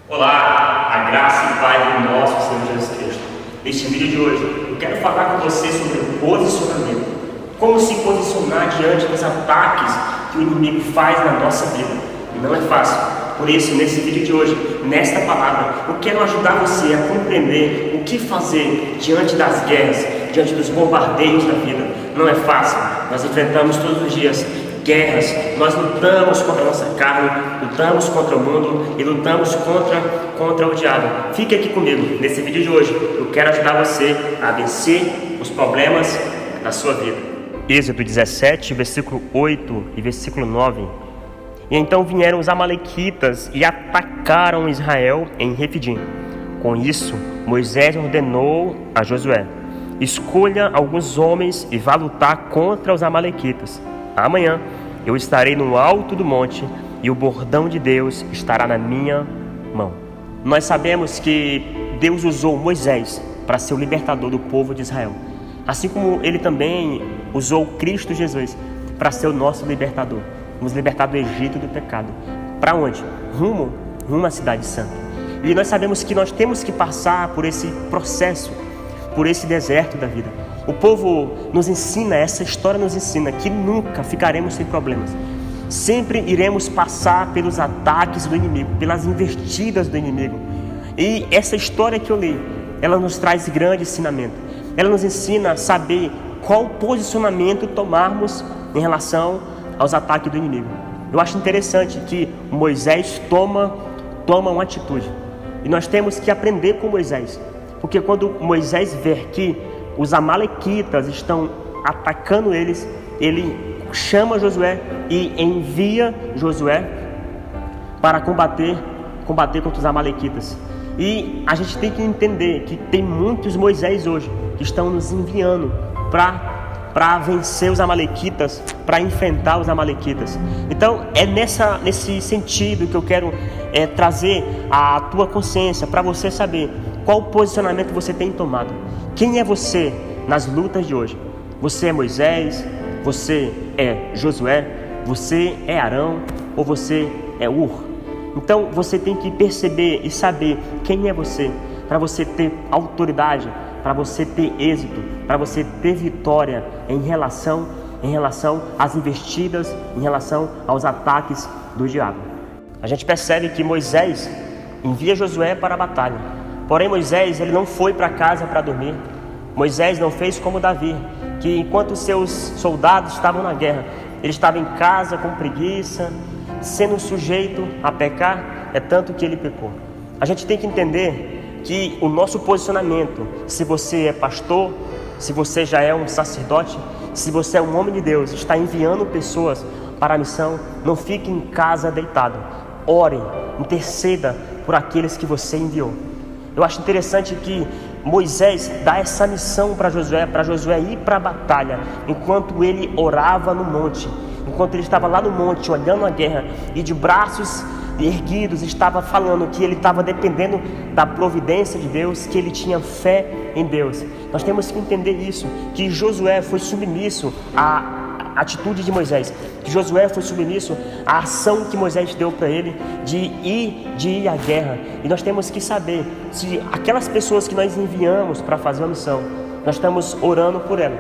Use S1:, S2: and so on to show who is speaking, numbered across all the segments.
S1: Olá, a graça e paz do nosso Senhor Jesus Cristo. Neste vídeo de hoje, eu quero falar com você sobre o posicionamento. Como se posicionar diante dos ataques que o inimigo faz na nossa vida. Não é fácil. Por isso, nesse vídeo de hoje, nesta palavra, eu quero ajudar você a compreender o que fazer diante das guerras, diante dos bombardeios da vida. Não é fácil. Nós enfrentamos todos os dias guerras, nós lutamos contra a nossa carne, lutamos contra o mundo e lutamos contra o diabo. Fique aqui comigo, nesse vídeo de hoje, eu quero ajudar você a vencer os problemas da sua vida. Êxodo 17, versículo 8 e versículo 9. E então vieram os amalequitas e atacaram Israel em Refidim. Com isso, Moisés ordenou a Josué: escolha alguns homens e vá lutar contra os amalequitas. Amanhã eu estarei no alto do monte e o bordão de Deus estará na minha mão. Nós sabemos que Deus usou Moisés para ser o libertador do povo de Israel, assim como Ele também usou Cristo Jesus para ser o nosso libertador, nos libertar do Egito do pecado. Para onde? Rumo à cidade santa. E nós sabemos que nós temos que passar por esse processo, por esse deserto da vida. O povo nos ensina, essa história nos ensina que nunca ficaremos sem problemas. Sempre iremos passar pelos ataques do inimigo, pelas investidas do inimigo. E essa história que eu li, ela nos traz grande ensinamento. Ela nos ensina a saber qual posicionamento tomarmos em relação aos ataques do inimigo. Eu acho interessante que Moisés toma uma atitude. E nós temos que aprender com Moisés. Porque quando Moisés vê que os amalequitas estão atacando eles, ele chama Josué e envia Josué para combater contra os amalequitas. E a gente tem que entender que tem muitos Moisés hoje que estão nos enviando para vencer os amalequitas, para enfrentar os amalequitas. Então é nesse sentido que eu quero trazer a tua consciência para você saber qual posicionamento você tem tomado. Quem é você nas lutas de hoje? Você é Moisés? Você é Josué? Você é Arão? Ou você é Ur? Então você tem que perceber e saber quem é você, para você ter autoridade, para você ter êxito, para você ter vitória em relação às investidas, em relação aos ataques do diabo. A gente percebe que Moisés envia Josué para a batalha. Porém, Moisés ele não foi para casa para dormir. Moisés não fez como Davi, que enquanto seus soldados estavam na guerra, ele estava em casa com preguiça, sendo sujeito a pecar, é tanto que ele pecou. A gente tem que entender que o nosso posicionamento, se você é pastor, se você já é um sacerdote, se você é um homem de Deus, está enviando pessoas para a missão, não fique em casa deitado. Ore, interceda por aqueles que você enviou. Eu acho interessante que Moisés dá essa missão para Josué ir para a batalha, enquanto ele orava no monte, enquanto ele estava lá no monte olhando a guerra e de braços erguidos estava falando que ele estava dependendo da providência de Deus, que ele tinha fé em Deus. Nós temos que entender isso, que Josué foi submisso à atitude de Moisés, que Josué foi submisso à ação que Moisés deu para ele de ir à guerra. E nós temos que saber se aquelas pessoas que nós enviamos para fazer uma missão, nós estamos orando por ela,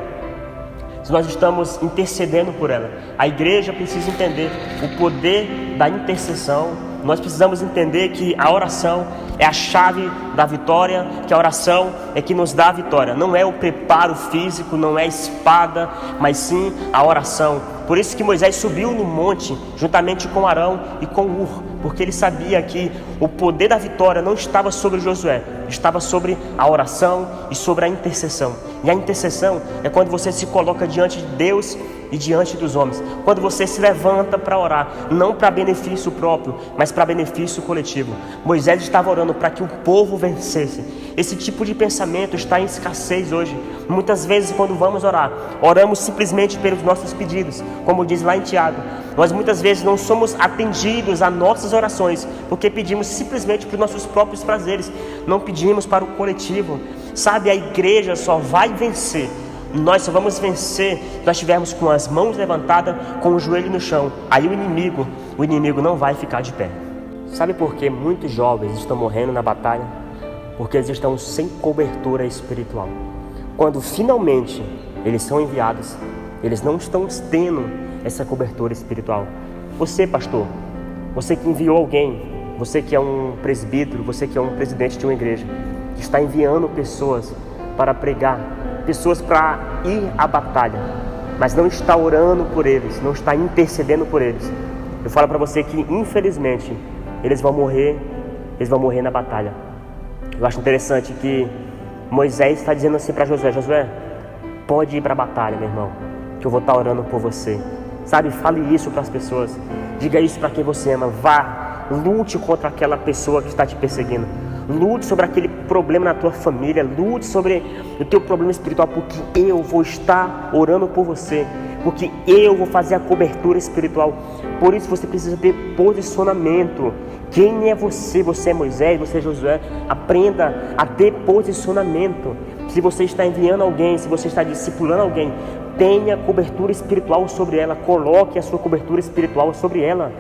S1: se nós estamos intercedendo por ela. A igreja precisa entender o poder da intercessão. Nós precisamos entender que a oração é a chave da vitória, que a oração é que nos dá a vitória. Não é o preparo físico, não é a espada, mas sim a oração. Por isso que Moisés subiu no monte juntamente com Arão e com Ur, porque ele sabia que o poder da vitória não estava sobre Josué, estava sobre a oração e sobre a intercessão. E a intercessão é quando você se coloca diante de Deus e diante dos homens, quando você se levanta para orar, não para benefício próprio, mas para benefício coletivo. Moisés estava orando para que o povo vencesse. Esse tipo de pensamento está em escassez hoje. Muitas vezes quando vamos orar, oramos simplesmente pelos nossos pedidos, como diz lá em Tiago. Nós muitas vezes não somos atendidos a nossas orações, porque pedimos simplesmente para os nossos próprios prazeres, não pedimos para o coletivo. Sabe, a igreja só vai vencer, nós só vamos vencer se nós estivermos com as mãos levantadas, com o joelho no chão. Aí o inimigo não vai ficar de pé. Sabe por que muitos jovens estão morrendo na batalha? Porque eles estão sem cobertura espiritual. Quando finalmente eles são enviados, eles não estão tendo essa cobertura espiritual. Você, pastor, você que enviou alguém, você que é um presbítero, você que é um presidente de uma igreja, que está enviando pessoas para pregar, pessoas para ir à batalha, mas não está orando por eles, não está intercedendo por eles. Eu falo para você que, infelizmente, eles vão morrer na batalha. Eu acho interessante que Moisés está dizendo assim para Josué: Josué, pode ir para a batalha, meu irmão, que eu vou estar orando por você. Sabe, fale isso para as pessoas, diga isso para quem você ama. Vá, lute contra aquela pessoa que está te perseguindo, lute sobre aquele problema na tua família, lute sobre o teu problema espiritual, porque eu vou estar orando por você, porque eu vou fazer a cobertura espiritual. Por isso você precisa ter posicionamento. Quem é você? Você é Moisés, você é Josué. Aprenda a ter posicionamento. Se você está enviando alguém, se você está discipulando alguém, tenha cobertura espiritual sobre ela. Coloque a sua cobertura espiritual sobre ela.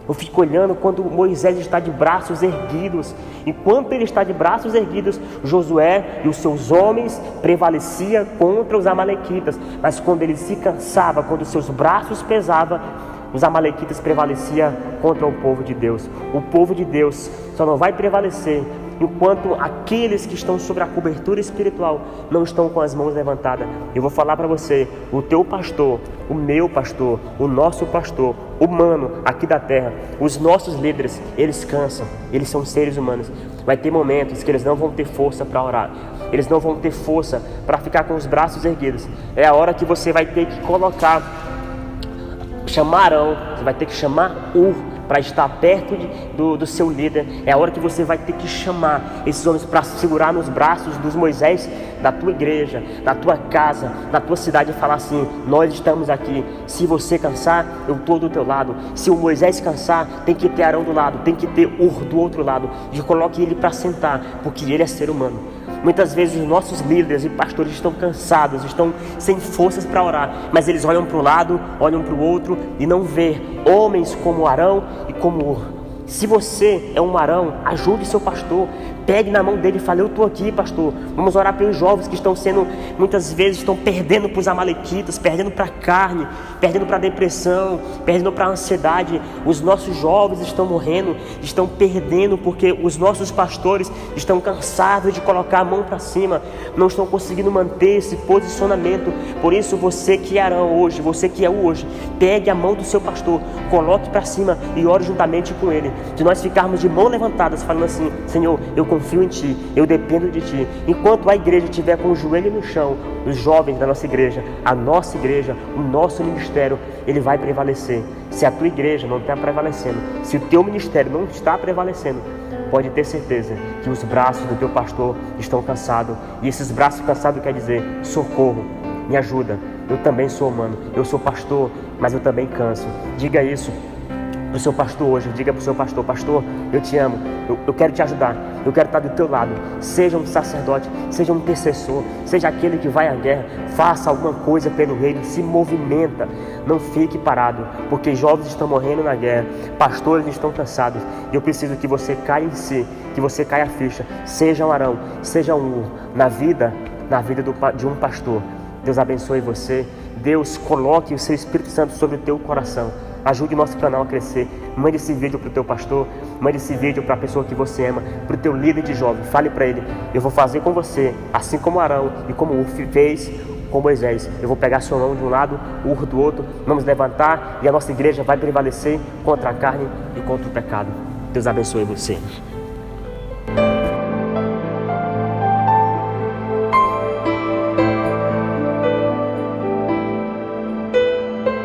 S1: Eu fico olhando quando Moisés está de braços erguidos. Enquanto ele está de braços erguidos, Josué e os seus homens prevaleciam contra os amalequitas. Mas quando ele se cansava, quando os seus braços pesavam, os amalequitas prevaleciam contra o povo de Deus. O povo de Deus só não vai prevalecer enquanto aqueles que estão sobre a cobertura espiritual não estão com as mãos levantadas. Eu vou falar para você, o teu pastor, o meu pastor, o nosso pastor humano aqui da terra, os nossos líderes, eles cansam, eles são seres humanos. Vai ter momentos que eles não vão ter força para orar, eles não vão ter força para ficar com os braços erguidos. É a hora que você vai ter que chamar Arão, você vai ter que chamar para estar perto do seu líder. É a hora que você vai ter que chamar esses homens para segurar nos braços dos Moisés da tua igreja, da tua casa, da tua cidade, e falar assim: nós estamos aqui, se você cansar, eu estou do teu lado. Se o Moisés cansar, tem que ter Arão do lado, tem que ter Ur do outro lado, e coloque ele para sentar, porque ele é ser humano. Muitas vezes os nossos líderes e pastores estão cansados, estão sem forças para orar, mas eles olham para um lado, olham para o outro e não vê homens como Arão e como Ur. Se você é um Arão, ajude seu pastor, pegue na mão dele e fale: eu estou aqui, pastor, vamos orar pelos jovens que estão sendo, muitas vezes estão perdendo para os amalequitas, perdendo para a carne, perdendo para a depressão, perdendo para a ansiedade. Os nossos jovens estão morrendo, estão perdendo porque os nossos pastores estão cansados de colocar a mão para cima, não estão conseguindo manter esse posicionamento. Por isso, você que é Arão hoje, você que é o hoje, pegue a mão do seu pastor, coloque para cima e ore juntamente com ele. De nós ficarmos de mão levantadas falando assim: Senhor, eu confio em Ti, eu dependo de Ti. Enquanto a igreja estiver com o joelho no chão, os jovens da nossa igreja, a nossa igreja, o nosso ministério, ele vai prevalecer. Se a tua igreja não está prevalecendo, se o teu ministério não está prevalecendo, pode ter certeza que os braços do teu pastor estão cansados. E esses braços cansados quer dizer: socorro, me ajuda, eu também sou humano, eu sou pastor, mas eu também canso. Diga isso para o seu pastor hoje, diga para o seu pastor: pastor, eu te amo, eu quero te ajudar, eu quero estar do teu lado. Seja um sacerdote, seja um intercessor, seja aquele que vai à guerra, faça alguma coisa pelo reino, se movimenta, não fique parado, porque jovens estão morrendo na guerra, pastores estão cansados, e eu preciso que você caia em si, que você caia a ficha, seja um Arão, seja um Ur, na vida de um pastor. Deus abençoe você, Deus coloque o seu Espírito Santo sobre o teu coração. Ajude o nosso canal a crescer. Mande esse vídeo para o teu pastor, mande esse vídeo para a pessoa que você ama, para o teu líder de jovem. Fale para ele: eu vou fazer com você, assim como Arão e como Ur fez com Moisés. Eu vou pegar sua mão de um lado, Ur do outro, vamos levantar e a nossa igreja vai prevalecer contra a carne e contra o pecado. Deus abençoe você.